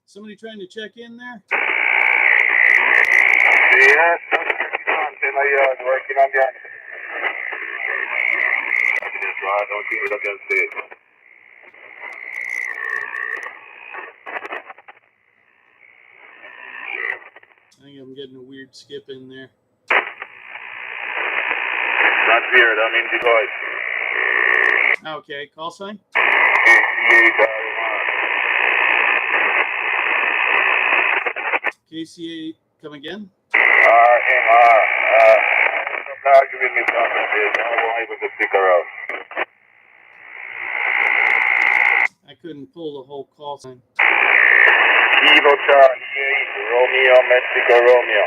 Somebody trying to check in there? Yes, working on that. Don't keep it up and stay. I think I'm getting a weird skip in there. Not weird, I mean device. Okay, call sign? KCA, come again? MR. Now giving me something. I won't able to stick around. I couldn't pull the whole call sign. Kilo Charlie 8, Romeo, Mexico, Romeo.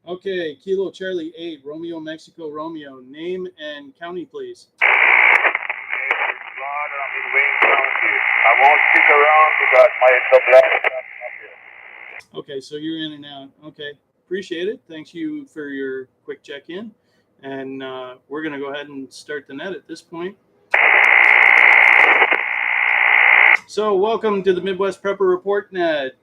Okay, Kilo Charlie 8, Romeo, Mexico, Romeo. Name and county, please. I'm in Wayne County. I won't stick around because my supply is not here. Okay, so you're in and out. Okay, appreciate it. Thanks you for your quick check-in. And we're going to go ahead and start the net at this point. So welcome to the Midwest Prepper Report Net,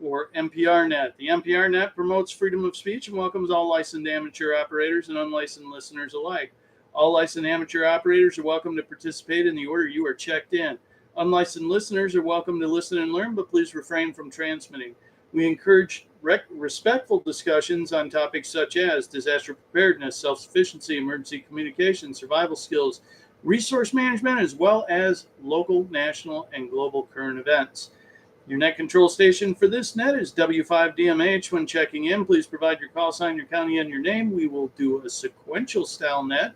or MPRNET. The MPRNET promotes freedom of speech and welcomes all licensed amateur operators and unlicensed listeners alike. All licensed amateur operators are welcome to participate in the order you are checked in. Unlicensed listeners are welcome to listen and learn, but please refrain from transmitting. We encourage respectful discussions on topics such as disaster preparedness, self-sufficiency, emergency communication, survival skills, resource management, as well as local, national, and global current events. Your net control station for this net is W5DMH. When checking in, please provide your call sign, your county, and your name. We will do a sequential style net,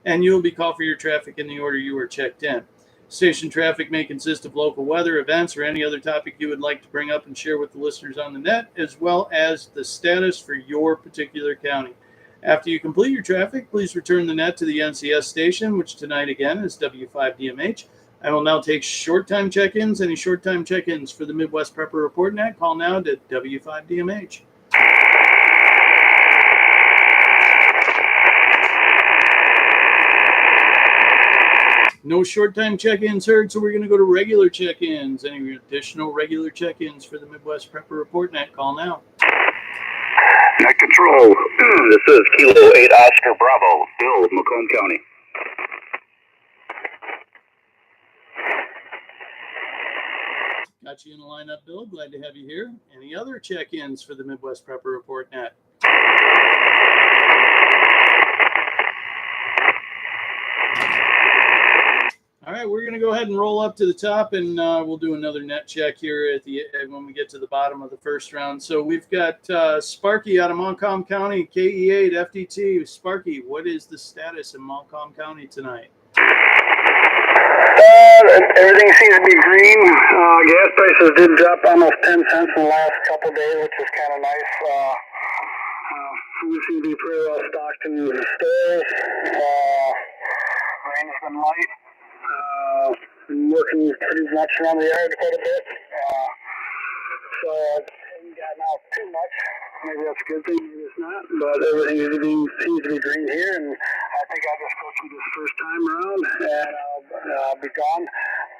and you will be called for your traffic in the order you are checked in. Station traffic may consist of local weather, events, or any other topic you would like to bring up and share with the listeners on the net, as well as the status for your particular county. After you complete your traffic, please return the net to the NCS station, which tonight again is W5DMH. I will now take short-time check-ins. Any short-time check-ins for the Midwest Prepper Report Net, call now to W5DMH. No short-time check-ins heard, so we're going to go to regular check-ins. Any additional regular check-ins for the Midwest Prepper Report Net, call now. Net control. This is Kilo 8 Oscar Bravo, Bill, Macomb County. Got you in the lineup, Bill. Glad to have you here. Any other check-ins for the Midwest Prepper Report Net? All right, we're going to go ahead and roll up to the top, and we'll do another net check here at the when we get to the bottom of the first round. So we've got Sparky out of Montcalm County, KE8 FDT. Sparky, what is the status in Montcalm County tonight? Everything seems to be green. Gas prices did drop almost 10 cents in the last couple of days, which is kind of nice. We seem to be pretty well stocked in the stores. Rain has been light. Been working pretty much around the yard quite a bit. So I haven't gotten out too much. Maybe that's a good thing, maybe it's not. But everything seems to be green here, and I think I'll just go through this first time around, and I'll be gone.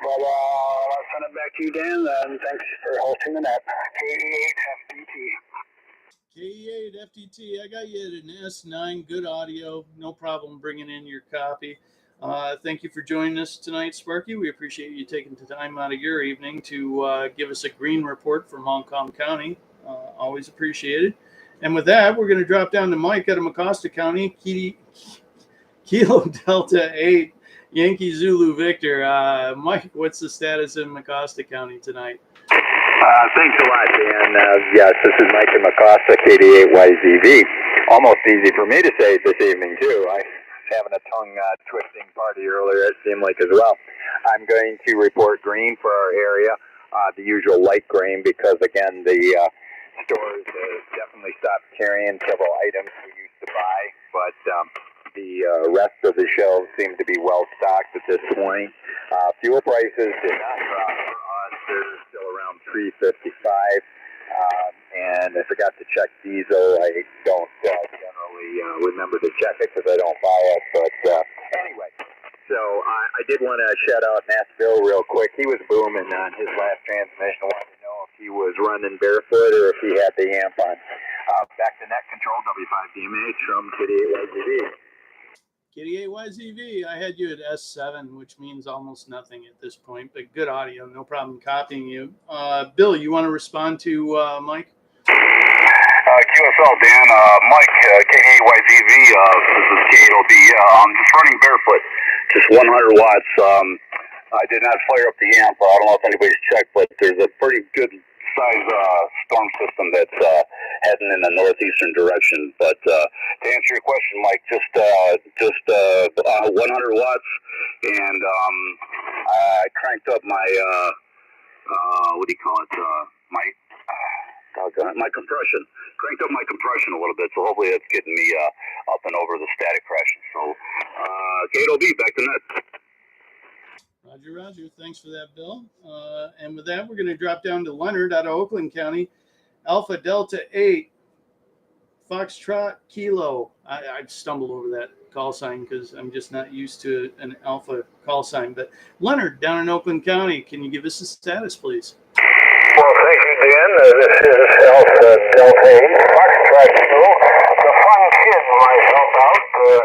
But I'll send it back to you, Dan, and thanks for hosting the net. KE8 FDT. KE8 FDT, I got you at an S9, good audio, no problem bringing in your copy. Thank you for joining us tonight, Sparky. We appreciate you taking the time out of your evening to give us a green report from Montcalm County. Always appreciated. And with that, we're going to drop down to Mike out of Mecosta County, Kilo Delta 8, Yankee Zulu Victor. Mike, what's the status in Mecosta County tonight? Thanks a lot, Dan. Yes, this is Mike in Mecosta, KD8YZV. Almost easy for me to say this evening, too. I was having a tongue-twisting party earlier, it seemed like, as well. I'm going to report green for our area, the usual light green, because, again, the stores definitely stopped carrying several items we used to buy, but the rest of the shelves seem to be well-stocked at this point. Fuel prices did not drop for us. They're still around $3.55. And I forgot to check diesel. I don't generally remember to check it because I don't buy it. But anyway, So I did want to shout out and ask Bill real quick. He was booming on his last transmission. I wanted to know if he was running barefoot or if he had the amp on. Back to net control, W5DMH from Kitty8YZV. Kitty8YZV, I had you at S7, which means almost nothing at this point, but good audio, no problem copying you. Bill, you want to respond to Mike? QSL, Dan, Mike, K8YZV, this is KLB. I'm just running barefoot, just 100 watts. I did not fire up the amp. I don't know if anybody's checked, but there's a pretty good size storm system that's heading in the northeastern direction. But to answer your question, Mike, just 100 watts, and I cranked up my what do you call it? My compression. Cranked up my compression a little bit, so hopefully that's getting me up and over the static crashing. So, Kate B, back to net. Roger. Thanks for that, Bill. And with that, we're going to drop down to Leonard out of Oakland County. Alpha Delta 8, Foxtrot Kilo. I stumbled over that call sign because I'm just not used to an Alpha call sign. But Leonard down in Oakland County, can you give us a status, please? Well, thank you, Dan. This is Alpha Delta 8, Foxtrot Kilo. The fun kid might help out. The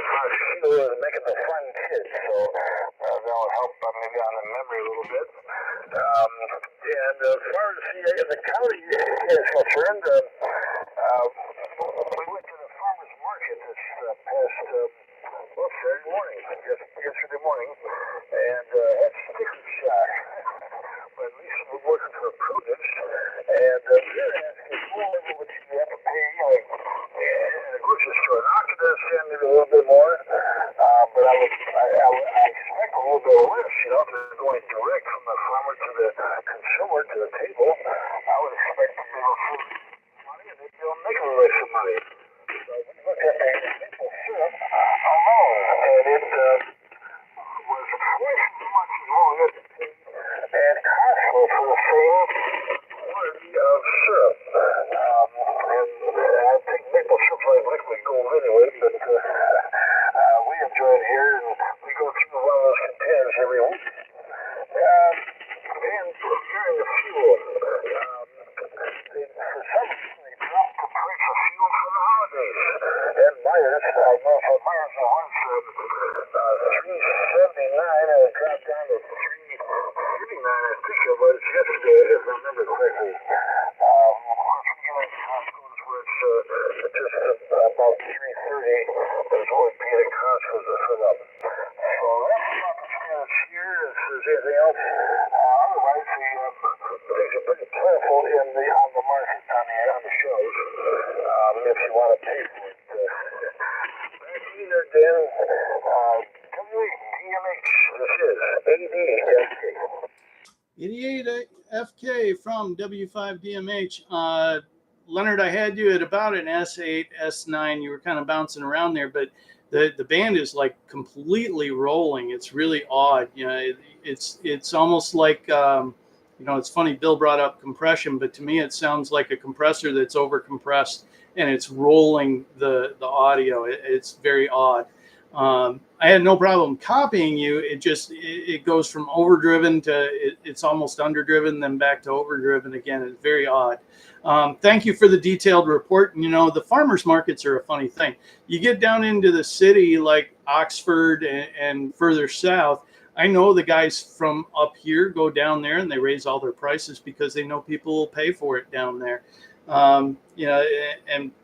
Fox Kilo is making the fun kid, so that'll help maybe on the memory a little bit. And as far as the county is concerned, we went to the farmer's market this past Saturday morning, yesterday morning, and had sticker shock. But at least we're working for produce, and they're asking more than what you have to pay in a grocery store. Now, I could understand maybe a little bit more, but I expect a little bit less, if they're going direct from the farmer to the consumer to the table. I would expect to be able to save money, and they'd be able to make a little extra money. So we looked at the maple syrup alone, and it was twice as much as what we had to pay and Costco for the same quantity of syrup. And I think maple syrup's like liquid gold anyway, but we enjoy it here, and we go through one of those containers every week. And during the fuel, for some reason they dropped the price of fuel for the holidays. And Myers, I know for Myers it was $3.79, and it dropped down to $3.39, I think it was yesterday, if I remember correctly. Costco's where it's just about $3.30 is what we pay the Costco's to fill up. So that's about the status here. If there's anything else, otherwise things are pretty plentiful on the market, on the shelves, if you want to pay for it. Back to you there, Dan. WDMH, this is ADFK. 88FK from W5DMH. Leonard, I had you at about an S8, S9. You were kind of bouncing around there, but the band is like completely rolling. It's really odd. It's almost like, it's funny, Bill brought up compression, but to me it sounds like a compressor that's over compressed and it's rolling the audio. It's very odd. I had no problem copying you. It goes from overdriven to it's almost underdriven, then back to overdriven again. It's very odd. Thank you for the detailed report. The farmers markets are a funny thing. You get down into the city like Oxford and further south. I know the guys from up here go down there and they raise all their prices because they know people will pay for it down there. And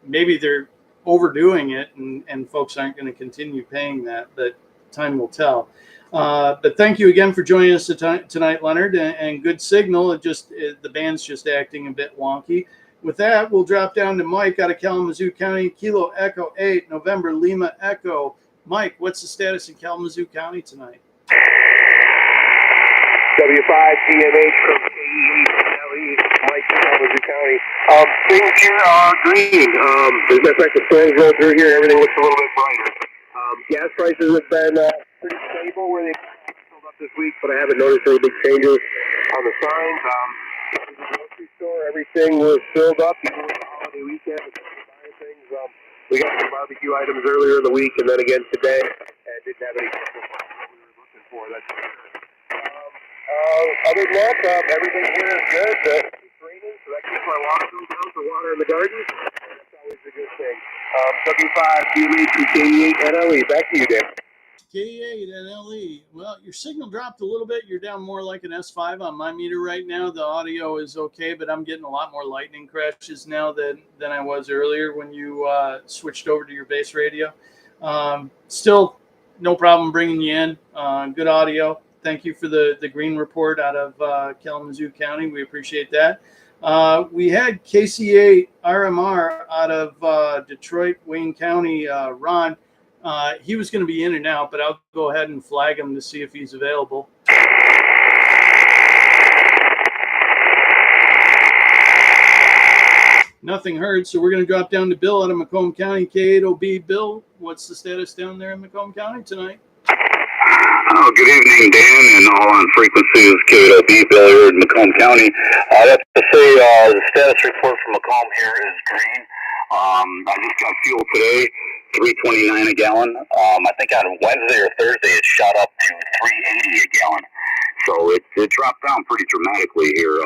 maybe they're overdoing it and folks aren't going to continue paying that, but time will tell. But thank you again for joining us tonight, Leonard, and good signal. The band's just acting a bit wonky. With that, we'll drop down to Mike out of Kalamazoo County, Kilo Echo 8, November Lima Echo. Mike, what's the status in Kalamazoo County tonight? W5DMH from KE8LE, Mike, Kalamazoo County. Things here are green. As a matter of fact, the storms rolled through here, everything looks a little bit brighter. Gas prices have been pretty stable where they've filled up this week, but I haven't noticed any big changes on the signs. The grocery store, everything was filled up, even with the holiday weekend. Buying things. We got some barbecue items earlier in the week, and then again today. And didn't have any trouble finding what we were looking for. That's for sure. Other than that, everything here is good. It's raining, so that keeps my water bill down for water in the garden. That's always a good thing. W5 DMH and K8 NLE. Back to you, Dan. K8 and LE. Well, your signal dropped a little bit. You're down more like an S5 on my meter right now. The audio is okay, but I'm getting a lot more lightning crashes now than I was earlier when you switched over to your base radio. Still, no problem bringing you in. Good audio. Thank you for the green report out of Kalamazoo County. We appreciate that. We had KCA RMR out of Detroit, Wayne County, Ron. He was going to be in and out, but I'll go ahead and flag him to see if he's available. Nothing heard, so we're going to drop down to Bill out of Macomb County, K8OB. Bill, what's the status down there in Macomb County tonight? Oh, good evening, Dan, and all on frequencies, K8OB, Bill here in Macomb County. I have to say the status report from Macomb here is green. I just got fuel today, $3.29 a gallon. I think on Wednesday or Thursday it shot up to $3.80 a gallon. So it dropped down pretty dramatically here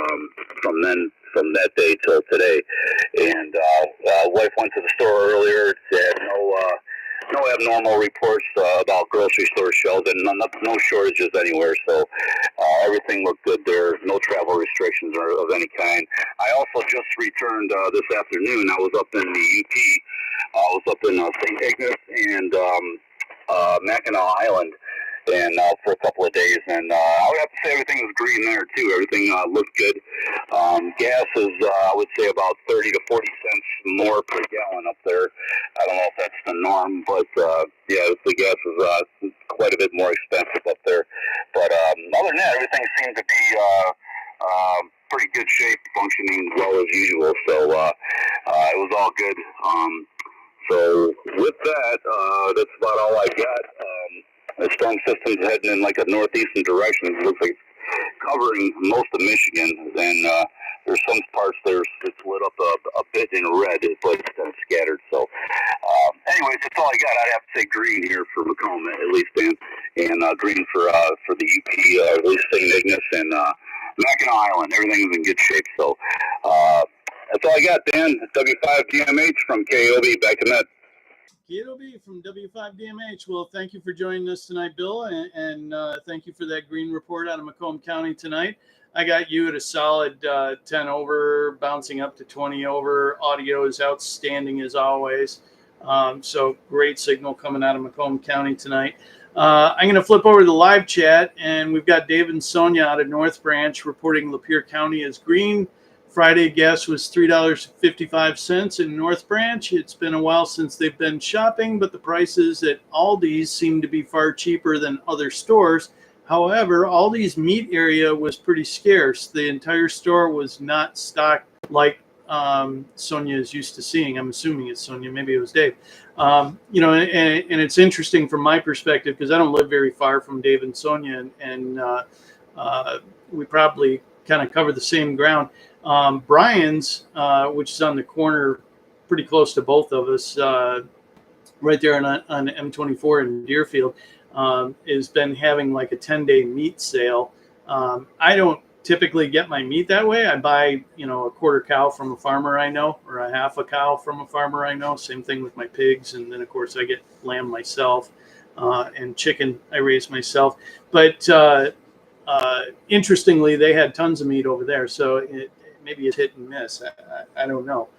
from that day till today. And wife went to the store earlier, said no abnormal reports about grocery store shelves and no shortages anywhere. So everything looked good there. No travel restrictions of any kind. I also just returned this afternoon. I was up in the UP. I was up in St. Ignace and Mackinac Island, and for a couple of days, and I would have to say everything was green there too. Everything looked good. Gas is, I would say, about 30 to 40 cents more per gallon up there. I don't know if that's the norm, but yeah, the gas is quite a bit more expensive up there. But other than that, everything seemed to be pretty good shape, functioning well as usual. So it was all good. So with that, that's about all I got. The storm system's heading in like a northeastern direction. It looks like it's covering most of Michigan, and there's some parts there it's lit up a bit in red, but it's kind of scattered. So, anyways, that's all I got. I'd have to say green here for Macomb, at least, Dan, and green for the UP, at least St. Ignace and Mackinac Island. Everything's in good shape. So, that's all I got, Dan. W5 DMH from KOB. Back to Met. K8OB from W5DMH. Well, thank you for joining us tonight, Bill, and thank you for that green report out of Macomb County tonight. I got you at a solid 10 over, bouncing up to 20 over. Audio is outstanding as always. So great signal coming out of Macomb County tonight. I'm going to flip over to the live chat, and we've got Dave and Sonia out of North Branch reporting Lapeer County as green. Friday gas was $3.55 in North Branch. It's been a while since they've been shopping, but the prices at Aldi's seem to be far cheaper than other stores. However, Aldi's meat area was pretty scarce. The entire store was not stocked like Sonia is used to seeing. I'm assuming it's Sonia. Maybe it was Dave. And it's interesting from my perspective because I don't live very far from Dave and Sonia, and we probably kind of cover the same ground. Brian's, which is on the corner pretty close to both of us, right there on M24 in Deerfield, has been having like a 10-day meat sale. I don't typically get my meat that way. I buy, a quarter cow from a farmer I know, or a half a cow from a farmer I know. Same thing with my pigs. And then, of course, I get lamb myself, and chicken I raise myself. But interestingly, they had tons of meat over there. So maybe it's hit and miss. I don't know.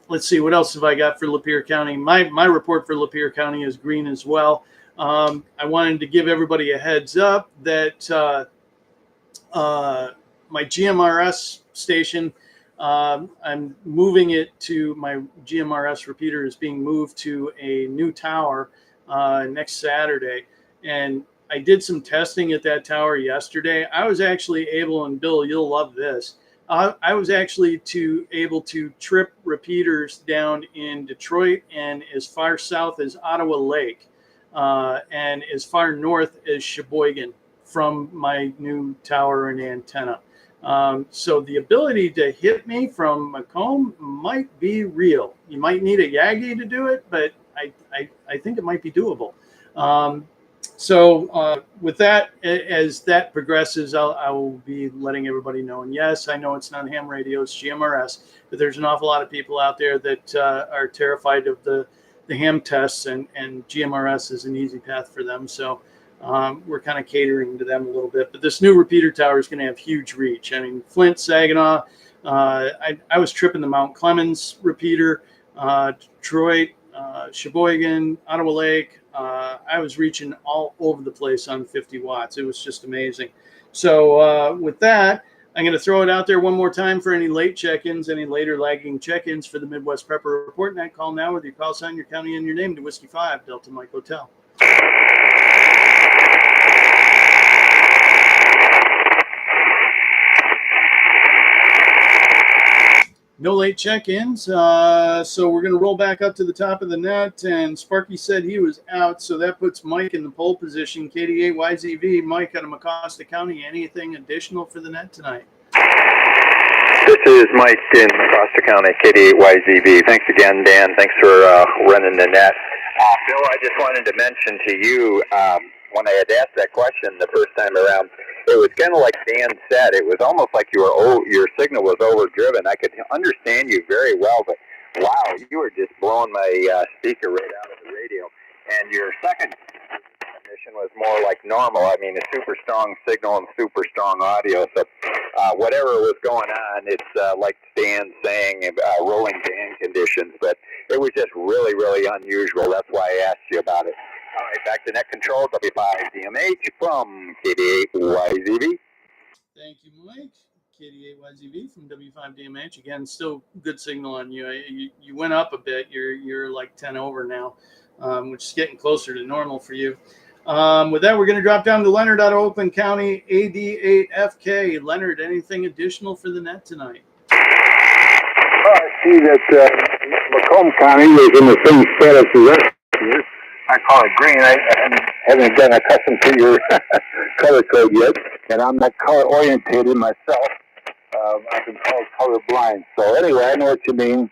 Let's see. What else have I got for Lapeer County? My report for Lapeer County is green as well. I wanted to give everybody a heads up that my GMRS station, I'm moving it to my GMRS repeater is being moved to a new tower next Saturday. And I did some testing at that tower yesterday. I was actually able, and Bill, you'll love this. I was actually able to trip repeaters down in Detroit and as far south as Ottawa Lake, and as far north as Sheboygan from my new tower and antenna. So the ability to hit me from Macomb might be real. You might need a Yagi to do it, but I think it might be doable. With that, as that progresses, I will be letting everybody know. And yes, I know it's not ham radio, it's GMRS, but there's an awful lot of people out there that are terrified of the ham tests, and GMRS is an easy path for them. So we're kind of catering to them a little bit. But this new repeater tower is going to have huge reach. I mean, Flint, Saginaw, I was tripping the Mount Clemens repeater, Detroit, Sheboygan, Ottawa Lake. I was reaching all over the place on 50 watts. It was just amazing. So with that, I'm going to throw it out there one more time for any late check-ins, any later lagging check-ins for the Midwest Prepper Report. And I call now with your call sign, your county, and your name to Whiskey 5, Delta Mike Hotel. No late check-ins, so we're going to roll back up to the top of the net, and Sparky said he was out, so that puts Mike in the pole position. KD8YZV, Mike out of Mecosta County. Anything additional for the net tonight? This is Mike in Mecosta County, KD8YZV. Thanks again, Dan. Thanks for running the net. Bill, I just wanted to mention to you, when I had asked that question the first time around, it was kind of like Dan said. It was almost like your signal was overdriven. I could understand you very well, but wow, you were just blowing my speaker right out of the radio. And your second transmission was more like normal. I mean, a super strong signal and super strong audio. So whatever was going on, it's like Dan saying, rolling band conditions. But it was just really, really unusual. That's why I asked you about it. All right, back to net control, W5DMH from KD8YZV. Thank you, Mike. KD8YZV from W5DMH. Again, still good signal on you. You went up a bit. You're like 10 over now, which is getting closer to normal for you. With that, we're going to drop down to Leonard out of Oakland County, AD8FK. Leonard, anything additional for the net tonight? I see that Macomb County is in the same status as us here. I call it green. I haven't gotten accustomed to your color code yet, and I'm not color orientated myself. I've been called colorblind. So anyway, I know what you mean.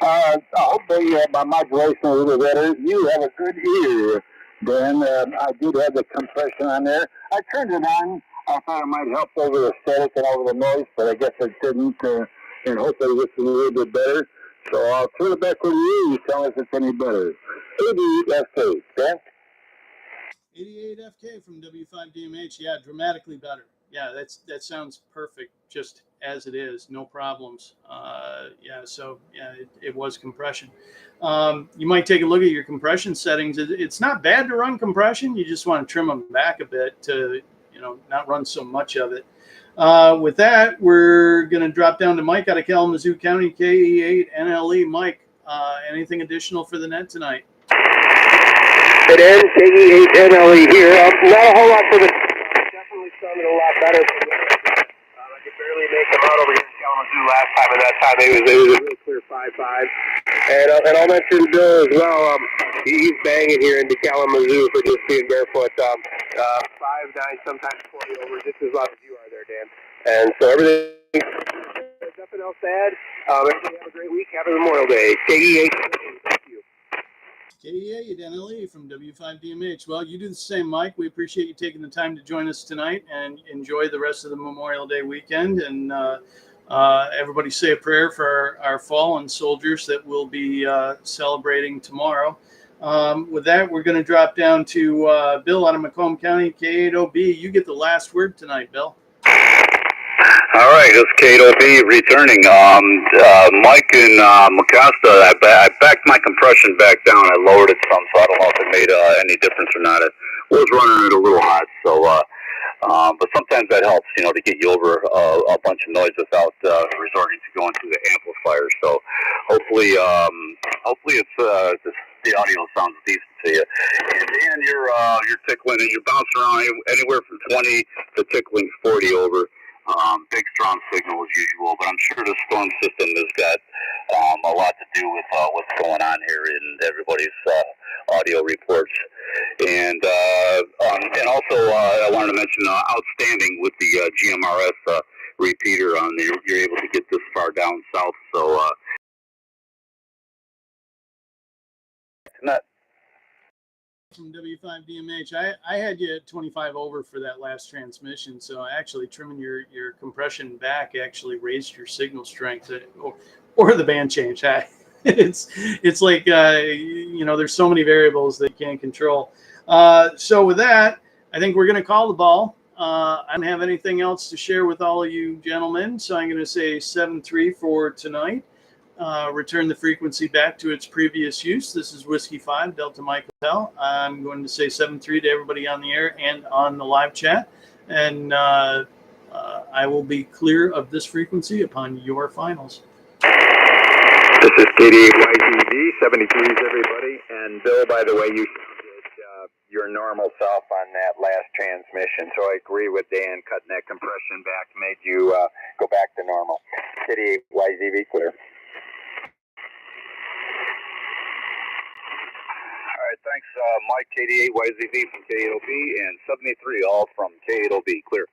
I hope my modulation a little better. You have a good ear, Dan. I did have the compression on there. I turned it on. I thought it might help over the static and over the noise, but I guess it didn't. And hopefully this is a little bit better. So I'll turn it back over to you. You tell us if it's any better. 88FK, Dan? 88FK from W5DMH. Yeah, dramatically better. Yeah, that sounds perfect, just as it is, no problems. It was compression. You might take a look at your compression settings. It's not bad to run compression. You just want to trim them back a bit to, not run so much of it. With that, we're going to drop down to Mike out of Kalamazoo County, KE8NLE. Mike, anything additional for the net tonight? It is KE8NLE here. Not a whole lot for the. Definitely sounded a lot better. I could barely make them out over here in Kalamazoo last time, and that time it was a really clear 5.5. And I'll mention Bill as well. He's banging here into Kalamazoo for just being barefoot. 5, 9, sometimes 20 over, just as loud as you are there, Dan. And so everything. There's nothing else to add. Everybody have a great week. Happy Memorial Day. KE8. Thank you. KE8NLE from W5DMH. Well, you do the same, Mike. We appreciate you taking the time to join us tonight, and enjoy the rest of the Memorial Day weekend. And everybody say a prayer for our fallen soldiers that we'll be celebrating tomorrow. With that, we're going to drop down to Bill out of Macomb County, K8OB. You get the last word tonight, Bill. All right, this is K8OB returning. Mike in Mecosta, I backed my compression back down. I lowered it some, so I don't know if it made any difference or not. It was running it a little hot, so but sometimes that helps, to get you over a bunch of noise without resorting to going through the amplifier. So hopefully it's the audio sounds decent to you. And Dan, you're tickling and you bounce around anywhere from 20 to tickling 40 over. Big strong signal as usual, but I'm sure the storm system has got a lot to do with what's going on here in everybody's audio reports. And also I wanted to mention outstanding with the GMRS repeater on you're able to get this far down south. So from W5DMH. I had you at 25 over for that last transmission, so actually trimming your compression back actually raised your signal strength, or the band change. It's like there's so many variables that you can't control. So with that, I think we're going to call the ball. I don't have anything else to share with all of you gentlemen, so I'm going to say 7-3 for tonight. Return the frequency back to its previous use. This is Whiskey 5, Delta Mike Hotel. I'm going to say 7-3 to everybody on the air and on the live chat. And I will be clear of this frequency upon your finals. This is KD8YZV, 73s everybody. And Bill, by the way, you sounded your normal self on that last transmission. So I agree with Dan, cutting that compression back made you go back to normal. KD8YZV clear. All right, thanks, Mike, KD8YZV from K8OB, and 73 all from K8OB, clear.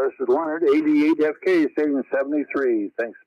This is Leonard, 88FK, saying 73. Thanks.